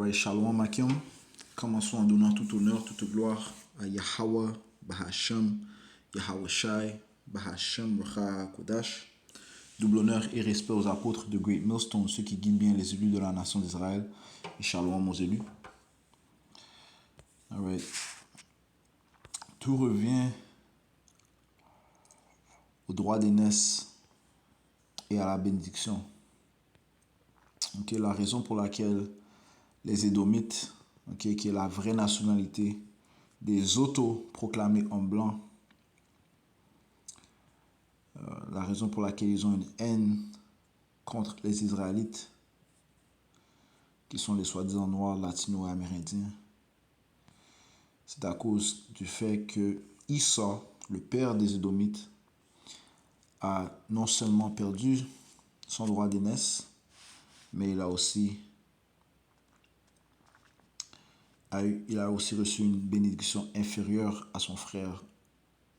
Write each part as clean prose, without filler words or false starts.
Alright, Shalom Akim. Commençons en donnant tout honneur, toute gloire à Yahweh, Bahasham, Yahweh Shai, Bahasham, Racha Kodash. Double honneur et respect aux apôtres de Great Millstone, ceux qui guident bien les élus de la nation d'Israël. Et Shalom aux élus. Alright. Tout revient au droit d'aînesse et à la bénédiction. Okay, la raison pour laquelle les Édomites, qui est la vraie nationalité des autoproclamés hommes blancs, la raison pour laquelle ils ont une haine contre les Israélites, qui sont les soi-disant noirs, latinos et amérindiens, c'est à cause du fait que Issa, le père des Édomites, a non seulement perdu son droit d'aînesse, mais il a aussi reçu une bénédiction inférieure à son frère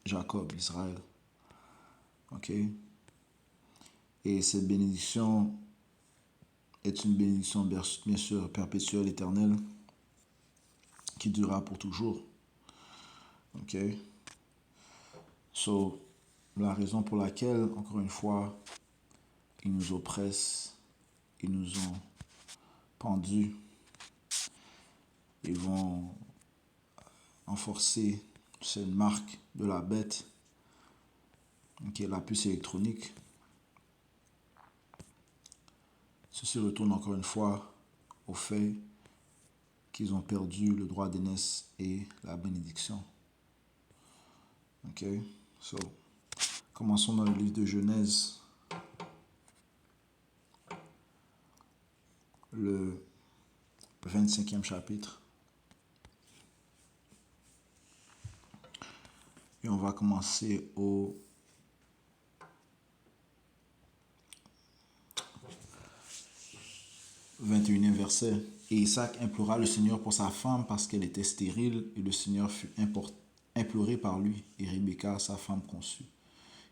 Jacob, Israël. Ok? Et cette bénédiction est une bénédiction bien sûr perpétuelle, éternelle, qui durera pour toujours. Ok? So, la raison pour laquelle, encore une fois, ils nous oppressent, ils nous ont pendus, ils vont enforcer cette marque de la bête, qui est la puce électronique. Ceci retourne encore une fois au fait qu'ils ont perdu le droit d'aînesse et la bénédiction. Ok? So, commençons dans le livre de Genèse, le 25e chapitre. Et on va commencer au 21e verset. Et Isaac implora le Seigneur pour sa femme parce qu'elle était stérile, et le Seigneur fut imploré par lui, et Rebecca, sa femme, conçut.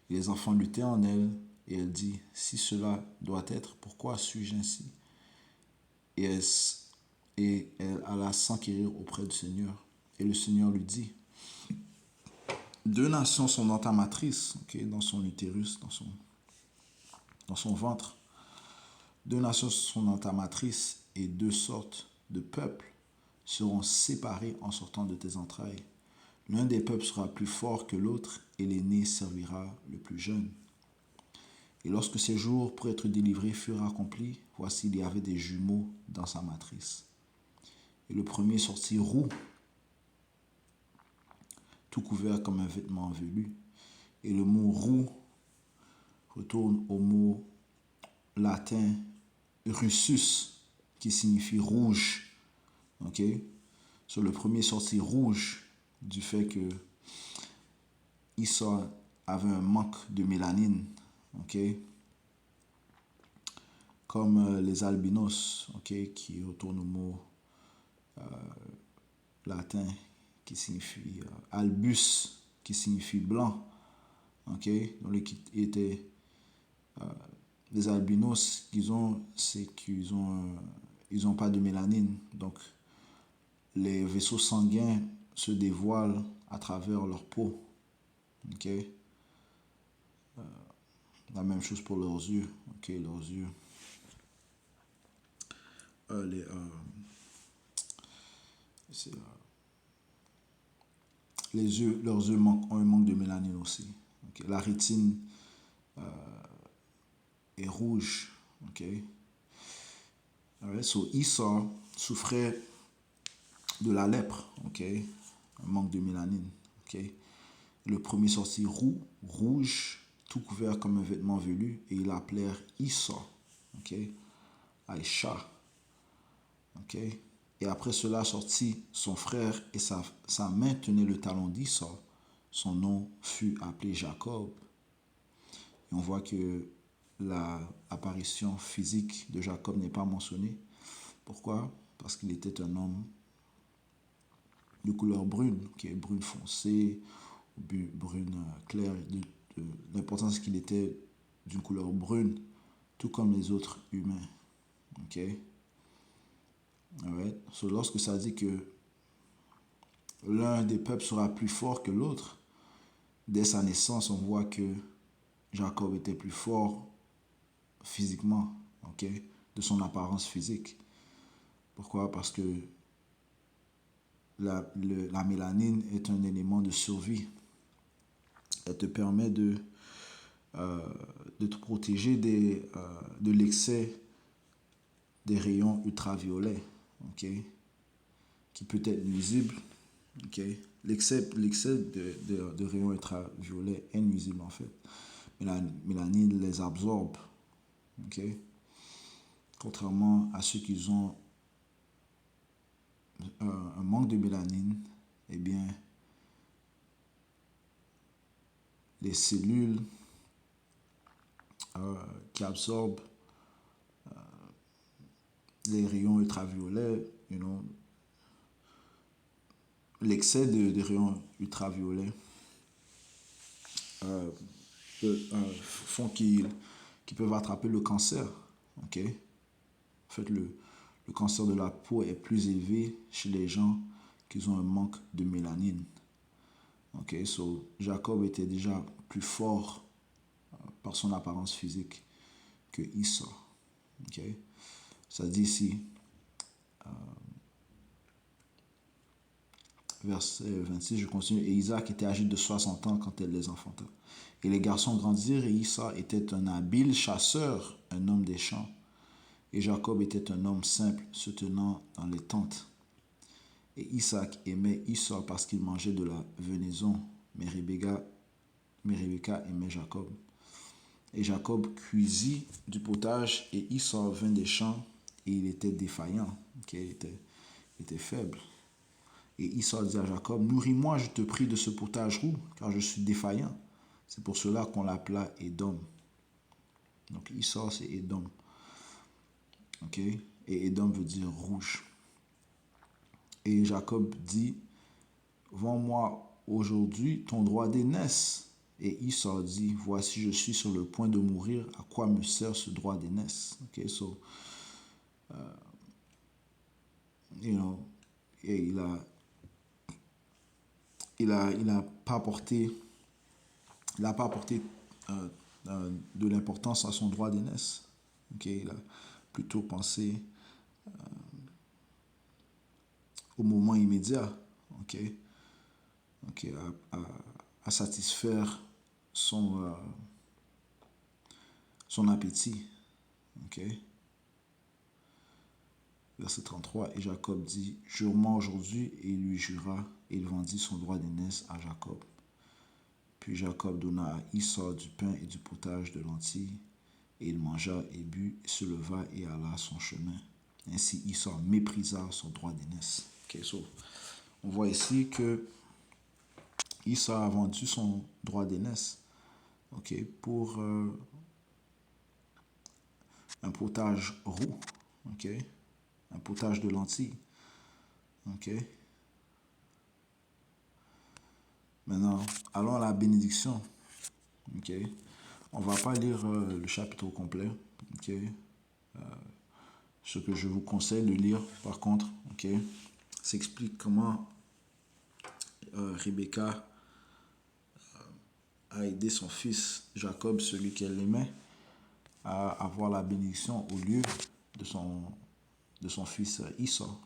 Et les enfants luttaient en elle, et elle dit, si cela doit être, pourquoi suis-je ainsi? Et elle alla s'enquérir auprès du Seigneur. Et le Seigneur lui dit, deux nations sont dans ta matrice, dans son utérus, dans son ventre. Deux nations sont dans ta matrice, et deux sortes de peuples seront séparés en sortant de tes entrailles. L'un des peuples sera plus fort que l'autre, et l'aîné servira le plus jeune. Et lorsque ses jours pour être délivrés furent accomplis, voici, il y avait des jumeaux dans sa matrice. Et le premier sortit roux, tout couvert comme un vêtement velu. Et le mot roux retourne au mot latin russus, qui signifie rouge. Ok? Sur le premier sortit rouge, du fait que Issa avait un manque de mélanine. Ok? Comme les albinos, qui retournent au mot latin qui signifie albus, qui signifie blanc. Donc les albinos c'est qu'ils ont pas de mélanine. Donc les vaisseaux sanguins se dévoilent à travers leur peau. La même chose pour leurs yeux. Leurs yeux. Leurs yeux ont un manque de mélanine aussi. La rétine est rouge. So Issa souffrait de la lèpre, un manque de mélanine. Le premier sortit rouge, tout couvert comme un vêtement velu, et ils l'appelèrent Issa, Aïcha. Et après cela sortit son frère, et sa main tenait le talon d'Issa. Son nom fut appelé Jacob. Et on voit que l'apparition physique de Jacob n'est pas mentionnée. Pourquoi? Parce qu'il était un homme de couleur brune, brune foncée, brune claire. L'important c'est qu'il était d'une couleur brune, tout comme les autres humains. Alright? So, lorsque ça dit que l'un des peuples sera plus fort que l'autre, dès sa naissance, on voit que Jacob était plus fort physiquement, ok, de son apparence physique. Pourquoi? Parce que la mélanine est un élément de survie. Elle te permet euh, de te protéger de l'excès des rayons ultraviolets, ok, qui peut être nuisible. Ok, l'excès de rayons ultraviolets est nuisible en fait. Mais la mélanine les absorbe. Ok, contrairement à ceux qui ont un manque de mélanine, eh bien, les cellules qui absorbent les rayons ultraviolets, l'excès de rayons ultraviolets euh, font qu'ils peuvent attraper le cancer. Ok? En fait, le cancer de la peau est plus élevé chez les gens qui ont un manque de mélanine. Ok? So, Jacob était déjà plus fort par son apparence physique que Esau. Ok? Ça dit ici, verset 26, je continue. Et Isaac était âgé de 60 ans quand elle les enfanta. Et les garçons grandirent, et Esau était un habile chasseur, un homme des champs. Et Jacob était un homme simple, se tenant dans les tentes. Et Isaac aimait Esau parce qu'il mangeait de la venaison, mais Rebecca aimait Jacob. Et Jacob cuisit du potage, et Esau vint des champs, et il était défaillant, okay? Il était faible. Et Esau dit à Jacob, nourris-moi, je te prie, de ce potage roux, car je suis défaillant. C'est pour cela qu'on l'appela Édom. Donc Esau, c'est Édom. Okay? Et Édom veut dire rouge. Et Jacob dit, vends-moi aujourd'hui ton droit d'aînesse. Et Esau dit, voici, je suis sur le point de mourir, à quoi me sert ce droit d'aînesse? Okay, so, you know, et il a pas apporté, de l'importance à son droit d'aînesse. Okay, il a plutôt pensé au moment immédiat. Okay, okay, à satisfaire son appétit. Okay. Verset 33, et Jacob dit, jure-moi aujourd'hui, et il lui jura, et il vendit son droit d'aînesse à Jacob. Puis Jacob donna à Esau du pain et du potage de lentilles, et il mangea et but, et se leva et alla son chemin. Ainsi Esau méprisa son droit d'aînesse. Okay, so, on voit ici que Esau a vendu son droit d'aînesse, okay, pour un potage roux, okay, un potage de lentilles. Okay. Maintenant, allons à la bénédiction. Okay. On ne va pas lire le chapitre au complet. Okay. Ce que je vous conseille de lire, par contre, okay, s'explique comment Rebecca a aidé son fils Jacob, celui qu'elle aimait, à avoir la bénédiction au lieu de son fils Esau.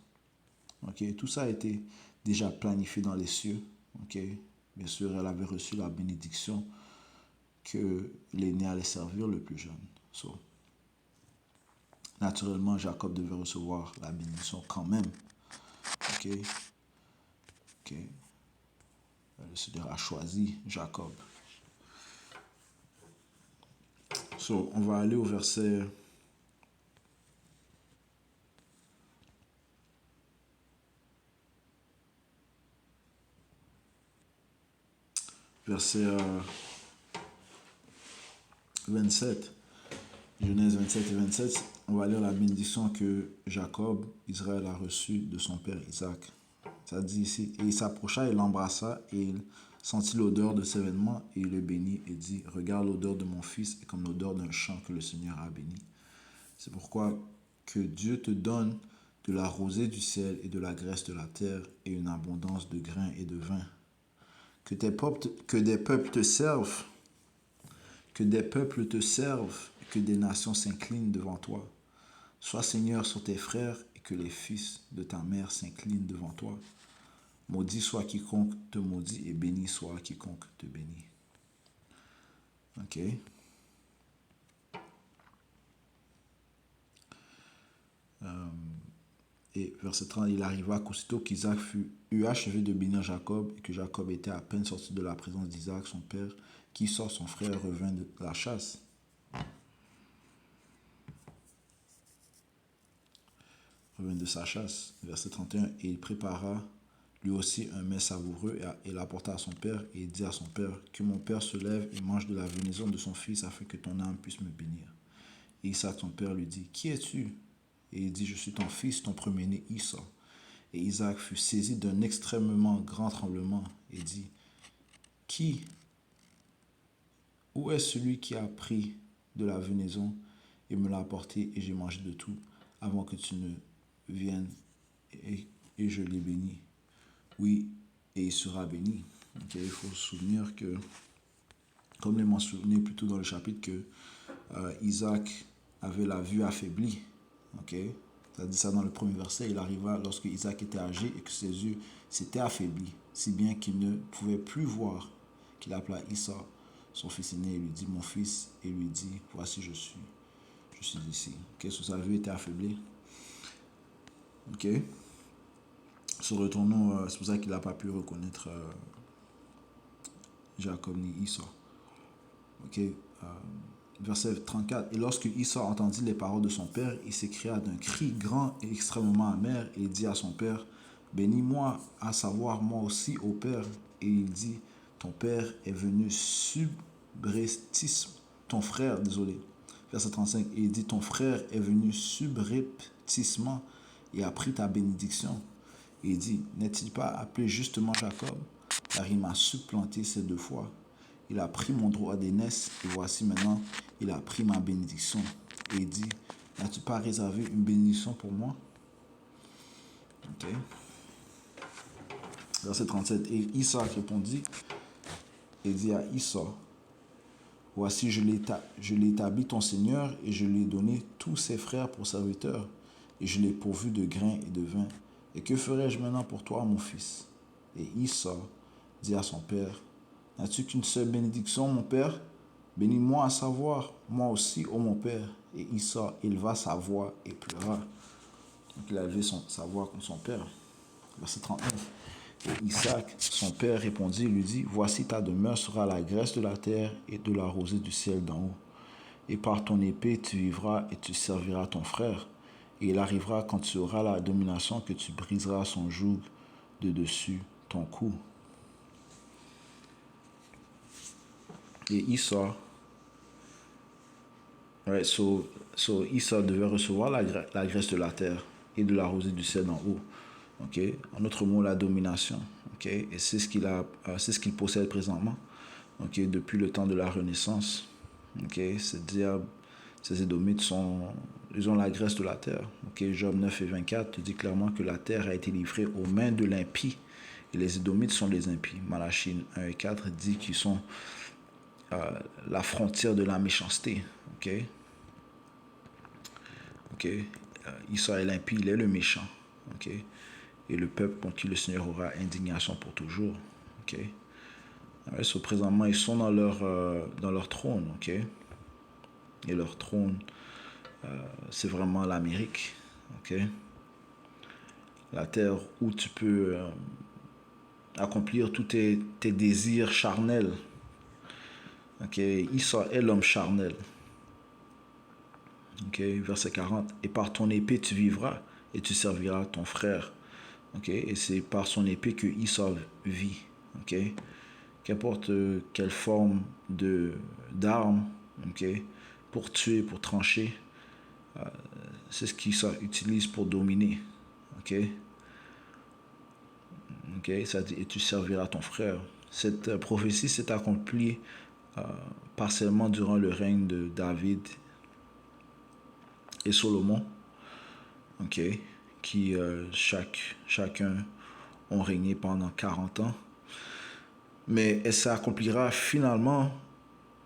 Okay. Tout ça a été déjà planifié dans les cieux. Okay. Bien sûr, elle avait reçu la bénédiction que l'aîné allait servir le plus jeune. So, naturellement, Jacob devait recevoir la bénédiction quand même. Ok. Ok. Le Seigneur a choisi Jacob. So, on va aller au verset verset 27. Genèse 27 et 27. On va lire la bénédiction que Jacob, Israël, a reçue de son père Isaac. Ça dit ici, et il s'approcha et l'embrassa, et il sentit l'odeur de ses vêtements, et il le bénit et dit, regarde, l'odeur de mon fils est comme l'odeur d'un champ que le Seigneur a béni. C'est pourquoi que Dieu te donne de la rosée du ciel et de la graisse de la terre et une abondance de grains et de vin. Que des peuples te servent, que des peuples te servent, et que des nations s'inclinent devant toi. Sois Seigneur sur tes frères et que les fils de ta mère s'inclinent devant toi. Maudit soit quiconque te maudit et béni soit quiconque te bénit. Ok. Et verset 30, il arriva qu'aussitôt qu'Isaac eut achevé de bénir Jacob et que Jacob était à peine sorti de la présence d'Isaac, son père, qu'Issaur, son frère, revint de la chasse. Revint de sa chasse. Verset 31, et il prépara lui aussi un mets savoureux et l'apporta à son père et il dit à son père, que mon père se lève et mange de la venaison de son fils afin que ton âme puisse me bénir. Et Isaac, son père, lui dit, qui es-tu? Et il dit, je suis ton fils, ton premier-né Issaur. Et Isaac fut saisi d'un extrêmement grand tremblement et dit, qui, où est celui qui a pris de la venaison et me l'a apporté et j'ai mangé de tout avant que tu ne viennes et je l'ai béni. Oui, et il sera béni. Okay, il faut se souvenir que, comme l'ai mentionné plus tôt dans le chapitre, que Isaac avait la vue affaiblie. Okay? Ça dit ça dans le premier verset. Il arriva lorsque Isaac était âgé et que ses yeux s'étaient affaiblis, si bien qu'il ne pouvait plus voir, qu'il appela Issaur, son fils aîné, et lui dit, mon fils, et lui dit, voici je suis ici. Okay? Sous sa vue était affaiblie. Ok. Se retournons, c'est pour ça qu'il n'a pas pu reconnaître Jacob ni Issaur. Ok. Verset 34. Et lorsque Issaur entendit les paroles de son père, il s'écria d'un cri grand et extrêmement amer et il dit à son père, bénis-moi, à savoir moi aussi au père. Et il dit, ton père est venu subrepticement, ton frère, désolé. Verset 35. Et il dit, ton frère est venu subrepticement et a pris ta bénédiction. Et il dit, n'est-il pas appelé justement Jacob, car il m'a supplanté ces 2 fois. Il a pris mon droit d'aînesse, et voici maintenant, il a pris ma bénédiction. Et il dit, n'as-tu pas réservé une bénédiction pour moi? Ok. Verset 37. Et Isaac répondit, et dit à Issaur, voici, je l'ai établi ton Seigneur, et je lui ai donné tous ses frères pour serviteurs, et je l'ai pourvu de grains et de vin. Et que ferai-je maintenant pour toi, mon fils? Et Issaur dit à son père, n'as-tu qu'une seule bénédiction, mon père? Bénis-moi à savoir, moi aussi, ô mon père. Et Issaur éleva sa voix et pleura. Donc il a élevé sa voix comme son père. Verset 39. Et Isaac, son père, répondit et lui dit, voici ta demeure sera la graisse de la terre et de la rosée du ciel d'en haut. Et par ton épée tu vivras et tu serviras ton frère. Et il arrivera quand tu auras la domination que tu briseras son joug de dessus ton cou. Et Issaur, Issaur devait recevoir la graisse de la terre et de la rosée du ciel d'en haut. Okay? En autre mot, la domination. Okay? Et c'est ce qu'il possède présentement. Okay? Depuis le temps de la Renaissance. Okay? C'est-à-dire, ces Édomites ils ont la graisse de la terre. Okay? Job 9 et 24 te dit clairement que la terre a été livrée aux mains de l'impie. Et les Édomites sont les impies. Malachie 1 et 4 dit qu'ils sont la frontière de la méchanceté. Okay? Okay? Issaur est l'impie, il est le méchant. Okay? Et le peuple pour qui le Seigneur aura indignation pour toujours. Okay? Ouais, présentement, ils sont dans leur trône. Okay? Et leur trône, c'est vraiment l'Amérique. Okay? La terre où tu peux accomplir tous tes désirs charnels. Okay? Issaur est l'homme charnel. Okay? Verset 40. Et par ton épée tu vivras et tu serviras ton frère. Okay? Et c'est par son épée que Issaur vit. Okay? Qu'importe quelle forme d'arme, okay? Pour tuer, pour trancher, c'est ce qu'Issaur utilise pour dominer. Okay? Okay? Ça dit, et tu serviras ton frère. Cette prophétie s'est accomplie partiellement durant le règne de David et Salomon, okay? qui chacun ont régné pendant 40 ans. Mais elle s'accomplira finalement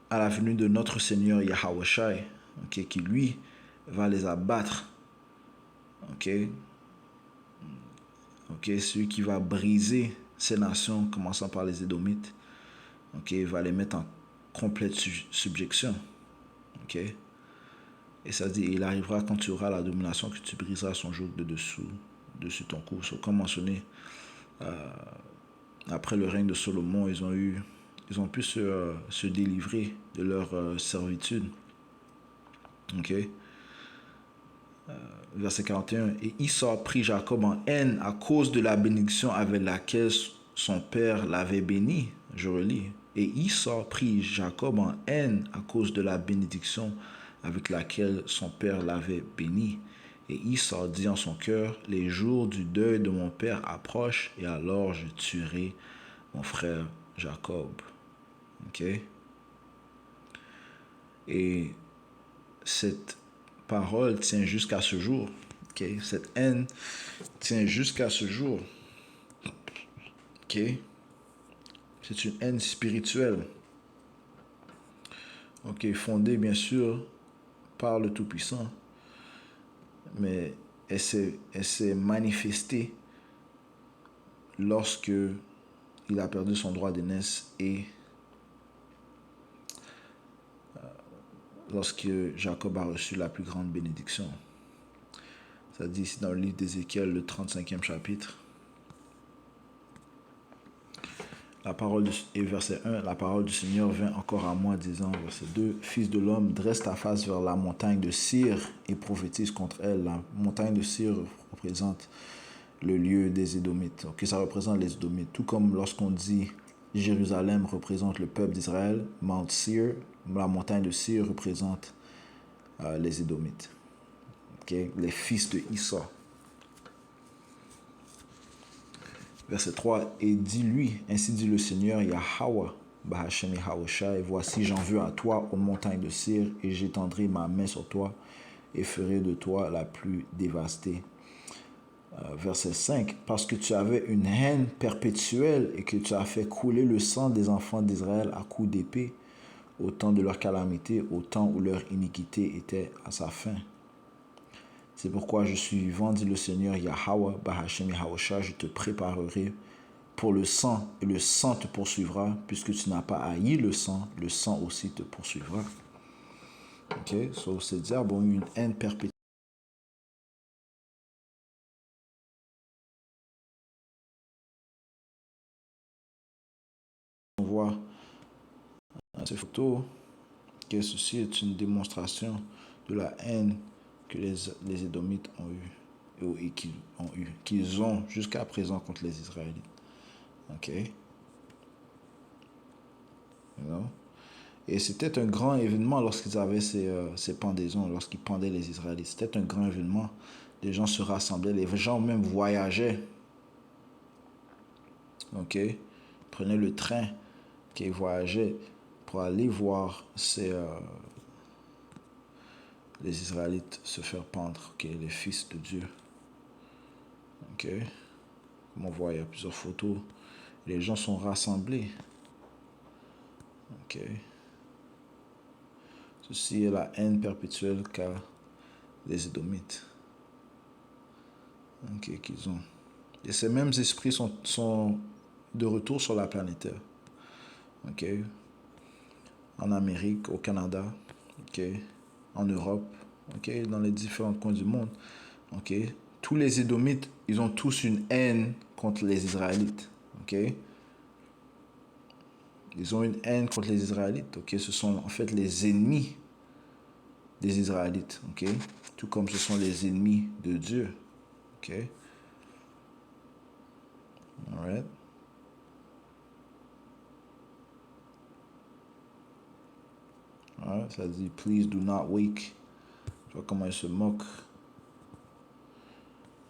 à la venue de notre Seigneur Yahawashi, qui lui va les abattre. Celui qui va briser ces nations, commençant par les Édomites, va les mettre en complète subjection. Et ça dit, il arrivera quand tu auras la domination que tu briseras son joug dessus ton cou. Comme mentionné, après le règne de Salomon, ils ont pu se délivrer de leur servitude. Verset 41. Et Esau prit Jacob en haine à cause de la bénédiction avec laquelle son père l'avait béni. Je relis. Et Esau prit Jacob en haine à cause de la bénédiction avec laquelle son père l'avait béni. Et Esau dit en son cœur, les jours du deuil de mon père approchent, et alors je tuerai mon frère Jacob. Et cette parole tient jusqu'à ce jour. Cette haine tient jusqu'à ce jour. C'est une haine spirituelle. Fondée bien sûr par le Tout-Puissant. Mais elle s'est manifestée lorsque il a perdu son droit d'aînesse et lorsque Jacob a reçu la plus grande bénédiction. Ça dit ici dans le livre d'Ézéchiel, le 35e chapitre. Et verset 1, la parole du Seigneur vint encore à moi, disant, verset 2, Fils de l'homme, dresse ta face vers la montagne de Cire et prophétise contre elle. La montagne de Cire représente le lieu des Édomites. Ça représente les Édomites. Tout comme lorsqu'on dit Jérusalem représente le peuple d'Israël, Mount Seir, la montagne de Cire représente les Édomites. Les fils de Esau. Verset 3, et dis-lui, ainsi dit le Seigneur Yahweh, Bahashem Yahawashi, voici j'en veux à toi, aux montagnes de Cire, et j'étendrai ma main sur toi, et ferai de toi la plus dévastée. Verset 5, parce que tu avais une haine perpétuelle, et que tu as fait couler le sang des enfants d'Israël à coups d'épée, au temps de leur calamité, au temps où leur iniquité était à sa fin. C'est pourquoi je suis vivant, dit le Seigneur Yahweh, Bahashem Yahawashi, je te préparerai pour le sang, et le sang te poursuivra, puisque tu n'as pas haï le sang aussi te poursuivra. C'est dire, une haine perpétuelle. On voit ces photos que ceci est une démonstration de la haine que les Édomites ont eue et qu'ils ont jusqu'à présent contre les Israélites. Et c'était un grand événement lorsqu'ils avaient ces pendaisons, lorsqu'ils pendaient les Israélites. C'était un grand événement. Les gens se rassemblaient, les gens même voyageaient. Prenaient le train qui voyageaient pour aller voir les Israélites se faire pendre, les fils de Dieu. Comme on voit, il y a plusieurs photos. Les gens sont rassemblés. Ceci est la haine perpétuelle qu'a les Édomites. Qu'ils ont. Et ces mêmes esprits sont de retour sur la planète Terre. En Amérique, au Canada, en Europe, dans les différents coins du monde. Tous les Édomites, ils ont tous une haine contre les Israélites. Ils ont une haine contre les Israélites. Ce sont en fait les ennemis des Israélites. Tout comme ce sont les ennemis de Dieu. Alright. Ça dit, please do not wake. Tu vois comment ils se moquent.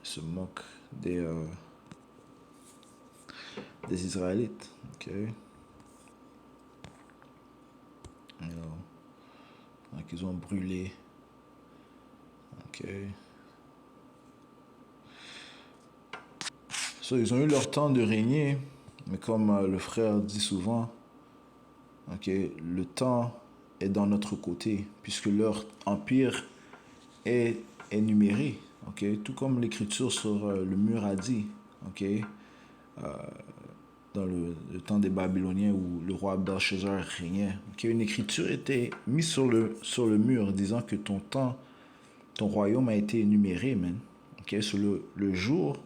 Ils se moquent des Israélites. Donc, ils ont brûlé. So, ils ont eu leur temps de régner, mais comme le frère dit souvent, ok, le temps est dans notre côté, puisque leur empire est énuméré, ok, tout comme l'écriture sur le mur a dit, ok, dans le temps des Babyloniens où le roi Belshazzar régnait, ok, une écriture était mise sur le mur disant que ton royaume a été énuméré, man, ok, sur le jour,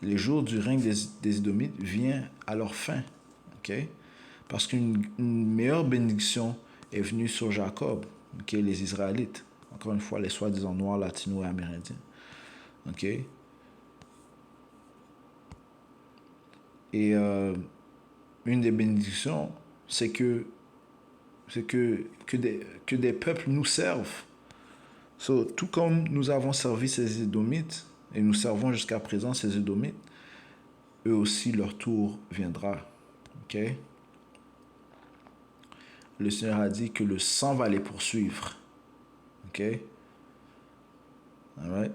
les jours du règne des Édomites vient à leur fin, ok, parce qu'une meilleure bénédiction est venue sur Jacob, ok, les Israélites, encore une fois les soi-disant noirs, latinos et amérindiens, ok. Et une des bénédictions, c'est que des peuples nous servent. So, tout comme nous avons servi ces Édomites, et nous servons jusqu'à présent ces Édomites, eux aussi leur tour viendra. Ok? Le Seigneur a dit que le sang va les poursuivre. Ok? Alright?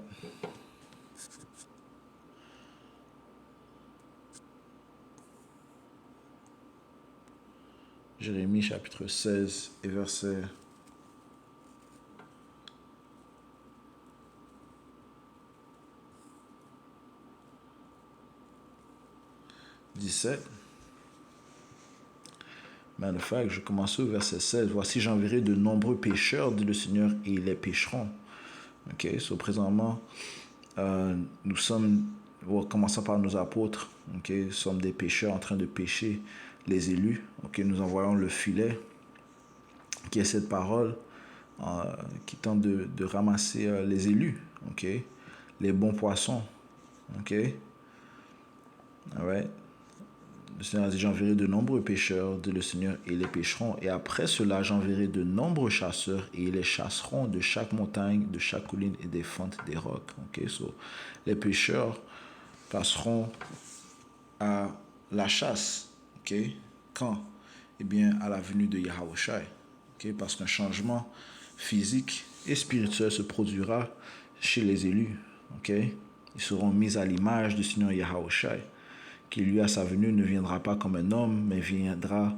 Jérémie chapitre 16 et verset 17. Matter of fact, je commence au verset 16. Voici, j'enverrai de nombreux pécheurs, dit le Seigneur, et ils les pécheront. Ok, so présentement, nous sommes, commençons par nos apôtres, ok, nous sommes des pécheurs en train de pécher les élus. Ok, nous envoyons le filet, qui est cette parole, qui tente de ramasser les élus, ok, les bons poissons, ok, alright. Le Seigneur a dit, j'enverrai de nombreux pêcheurs, dit le Seigneur, et ils les pêcheront. Et après cela, j'enverrai de nombreux chasseurs, et ils les chasseront de chaque montagne, de chaque colline et des fentes des rocs. Okay? So, les pêcheurs passeront à la chasse. Okay? Quand? Eh bien, à la venue de Yahawashi. Okay? Parce qu'un changement physique et spirituel se produira chez les élus. Okay? Ils seront mis à l'image du Seigneur Yahawashi, qui lui à sa venue ne viendra pas comme un homme, mais viendra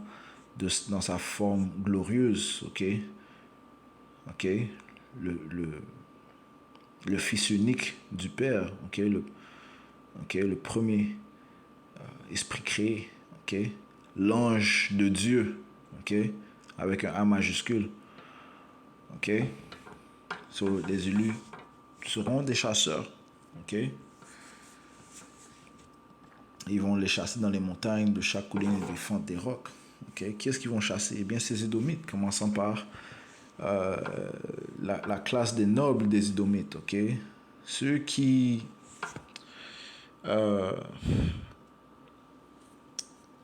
dans sa forme glorieuse, ok? Ok? Le Fils unique du Père, ok? Le premier esprit créé, ok? L'ange de Dieu, ok? Avec un A majuscule, ok? So, les élus seront des chasseurs, ok? Ils vont les chasser dans les montagnes de chaque colline et des fentes des rocs. Okay? Qui est-ce qu'ils vont chasser? Eh bien, ces Édomites, commençant par la classe des nobles des Édomites. Okay? Ceux qui...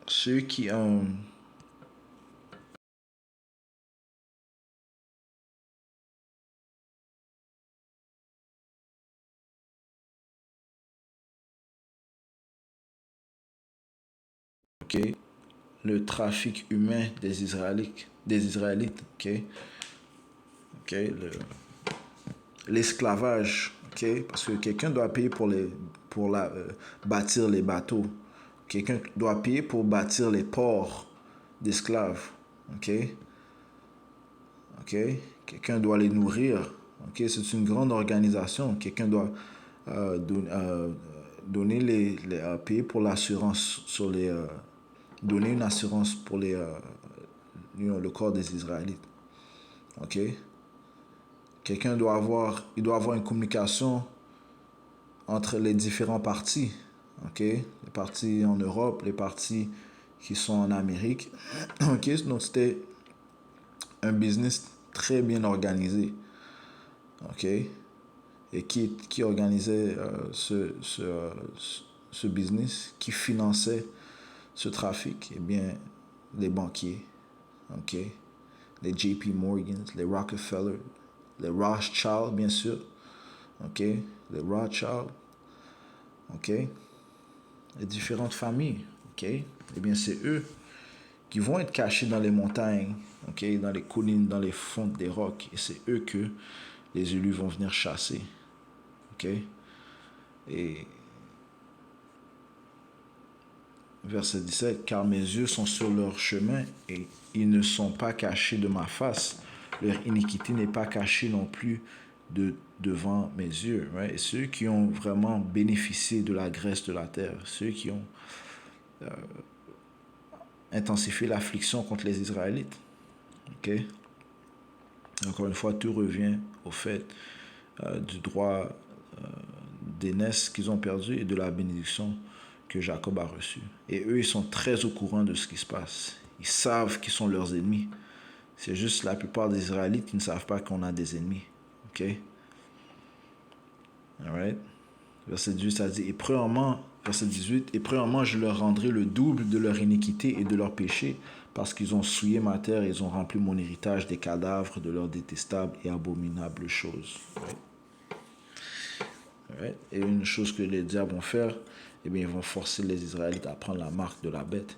ceux qui... okay? Le trafic humain des Israélites. Okay? Okay? L'esclavage. Okay? Parce que quelqu'un doit payer bâtir les bateaux. Quelqu'un doit payer pour bâtir les ports d'esclaves. Ok? Ok? Quelqu'un doit les nourrir. Ok? C'est une grande organisation. Quelqu'un doit donner payer pour l'assurance sur les... donner une assurance pour le corps des Israélites. Ok? Quelqu'un doit avoir une communication entre les différents partis. Ok? Les partis en Europe, les partis qui sont en Amérique. Ok? Donc c'était un business très bien organisé. Ok? Et qui organisait ce business, qui finançait ce trafic? Eh bien, les banquiers. Ok? Les JP Morgan, les Rockefeller, les Rothschild, bien sûr. Ok? Les Rothschild. Ok? Les différentes familles. Ok? Eh bien, c'est eux qui vont être cachés dans les montagnes, ok, dans les collines, dans les fonds des rocs. Et c'est eux que les élus vont venir chasser. Ok? Et verset 17, car mes yeux sont sur leur chemin et ils ne sont pas cachés de ma face. Leur iniquité n'est pas cachée non plus devant mes yeux. Right? Et ceux qui ont vraiment bénéficié de la graisse de la terre, ceux qui ont intensifié l'affliction contre les Israélites. Okay? Encore une fois, tout revient au fait du droit d'aînesse qu'ils ont perdu et de la bénédiction que Jacob a reçue. Et eux, ils sont très au courant de ce qui se passe. Ils savent qu'ils sont leurs ennemis. C'est juste la plupart des Israélites qui ne savent pas qu'on a des ennemis. OK? Alright? Verset 18, ça dit, et premièrement, verset 18, et premièrement, je leur rendrai le double de leur iniquité et de leur péché, parce qu'ils ont souillé ma terre et ils ont rempli mon héritage des cadavres de leurs détestables et abominables choses. Right? Right? Et une chose que les diables vont faire, eh bien, ils vont forcer les Israélites à prendre la marque de la bête.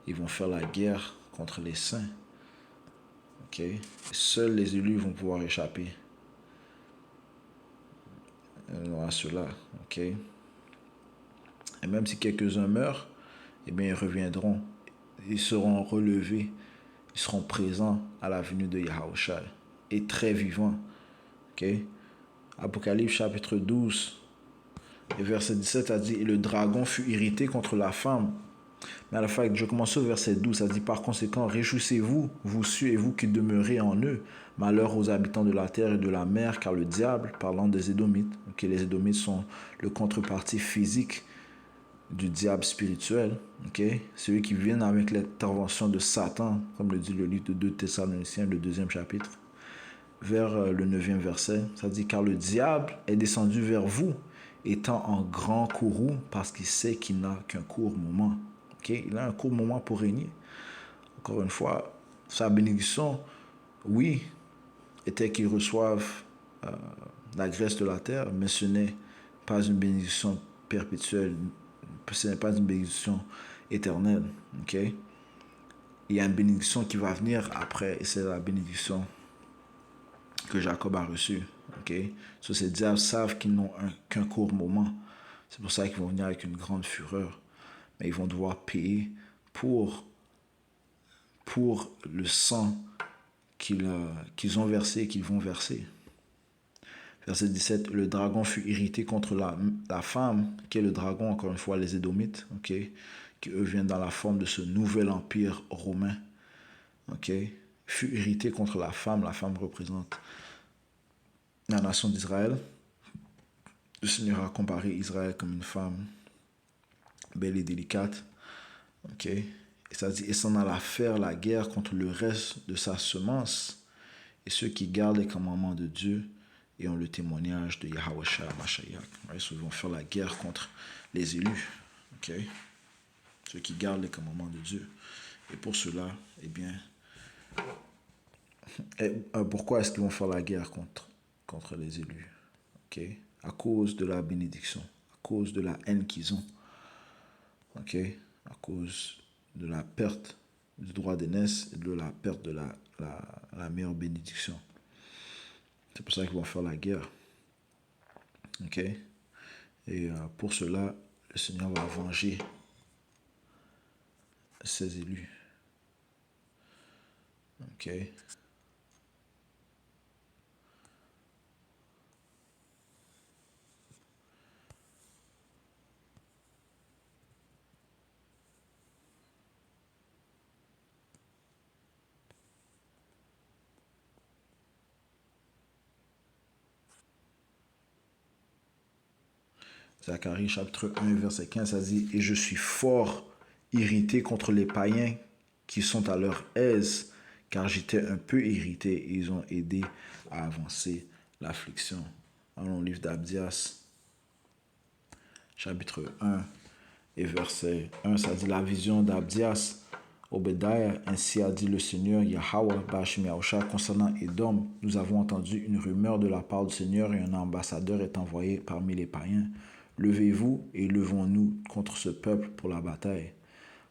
Ils vont faire la guerre contre les saints. Okay? Seuls les élus vont pouvoir échapper à cela. Okay? Et même si quelques-uns meurent, eh bien, ils reviendront. Ils seront relevés. Ils seront présents à la venue de Yahushua. Et très vivants. Okay? Apocalypse chapitre 12, et verset 17 a dit, et le dragon fut irrité contre la femme. Mais à la fin, je commence au verset 12, ça dit, par conséquent, réjouissez-vous, vous cieux et vous qui demeurez en eux. Malheur aux habitants de la terre et de la mer, car le diable, parlant des Édomites, okay, les Édomites sont le contrepartie physique du diable spirituel, okay? Celui qui vient avec l'intervention de Satan, comme le dit le livre de 2 Thessaloniciens, le 2e chapitre, vers le 9e verset. Ça dit, car le diable est descendu vers vous, étant en grand courroux, parce qu'il sait qu'il n'a qu'un court moment. Okay? Il a un court moment pour régner. Encore une fois, sa bénédiction, oui, était qu'il reçoive la graisse de la terre, mais ce n'est pas une bénédiction perpétuelle, ce n'est pas une bénédiction éternelle. Okay? Il y a une bénédiction qui va venir après, et c'est la bénédiction que Jacob a reçue. Okay? So, ces diables savent qu'ils n'ont qu'un court moment. C'est pour ça qu'ils vont venir avec une grande fureur. Mais ils vont devoir payer pour le sang qu'ils ont versé et qu'ils vont verser. Verset 17, le dragon fut irrité contre la femme, qui est le dragon, encore une fois, les Édomites, okay, qui eux viennent dans la forme de ce nouvel empire romain. Okay, fut irrité contre la femme représente la nation d'Israël. Le Seigneur a comparé Israël comme une femme belle et délicate. Okay. Et ça dit, et s'en alla faire la guerre contre le reste de sa semence et ceux qui gardent les commandements de Dieu et ont le témoignage de Yahushua Mashiach. Right? So, ils vont faire la guerre contre les élus. Okay? Ceux qui gardent les commandements de Dieu. Et pour cela, eh bien, pourquoi est-ce qu'ils vont faire la guerre contre les élus? Okay? À cause de la bénédiction, à cause de la haine qu'ils ont. Okay? À cause de la perte du droit d'aînesse et de la perte de la meilleure bénédiction. C'est pour ça qu'ils vont faire la guerre. Ok? Et pour cela, le Seigneur va venger ses élus. Ok? Zacharie chapitre 1, verset 15, ça dit, et je suis fort irrité contre les païens qui sont à leur aise, car j'étais un peu irrité et ils ont aidé à avancer l'affliction. Dans le livre d'Abdias, chapitre 1 et verset 1, ça dit, la vision d'Abdias, Obadiah, ainsi a dit le Seigneur Yahweh Bashim Yahusha concernant Édom. Nous avons entendu une rumeur de la part du Seigneur et un ambassadeur est envoyé parmi les païens. Levez-vous et levons-nous contre ce peuple pour la bataille.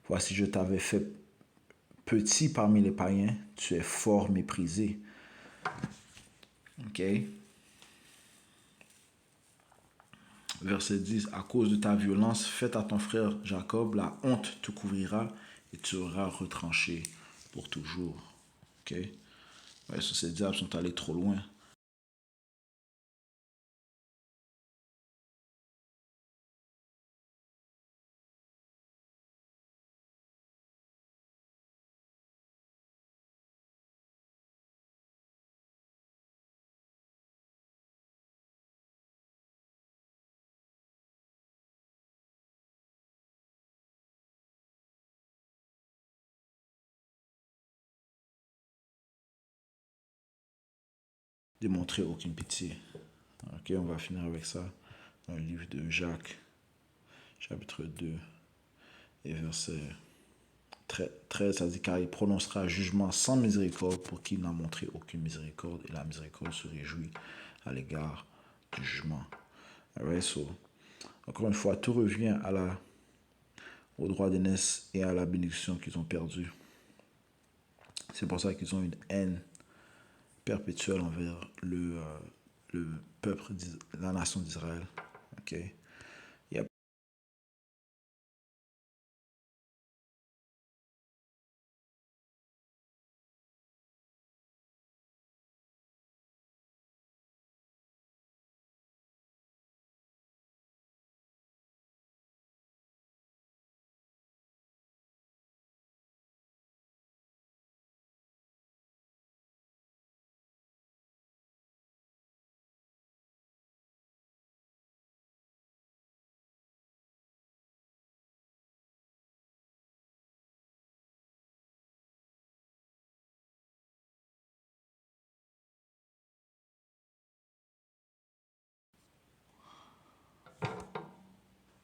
Voici, je t'avais fait petit parmi les païens, tu es fort méprisé. Ok? Verset 10, à cause de ta violence faite à ton frère Jacob, la honte te couvrira et tu seras retranché pour toujours. Ok? Ouais, ces diables sont allés trop loin. Démontrer aucune pitié. Ok, on va finir avec ça dans le livre de Jacques, chapitre 2 et verset 13, ça dit car il prononcera jugement sans miséricorde pour qui n'a montré aucune miséricorde et la miséricorde se réjouit à l'égard du jugement. Alright, so, encore une fois, tout revient au droit d'aînesse et à la bénédiction qu'ils ont perdue. C'est pour ça qu'ils ont une haine perpétuelle envers le peuple, la nation d'Israël. Okay?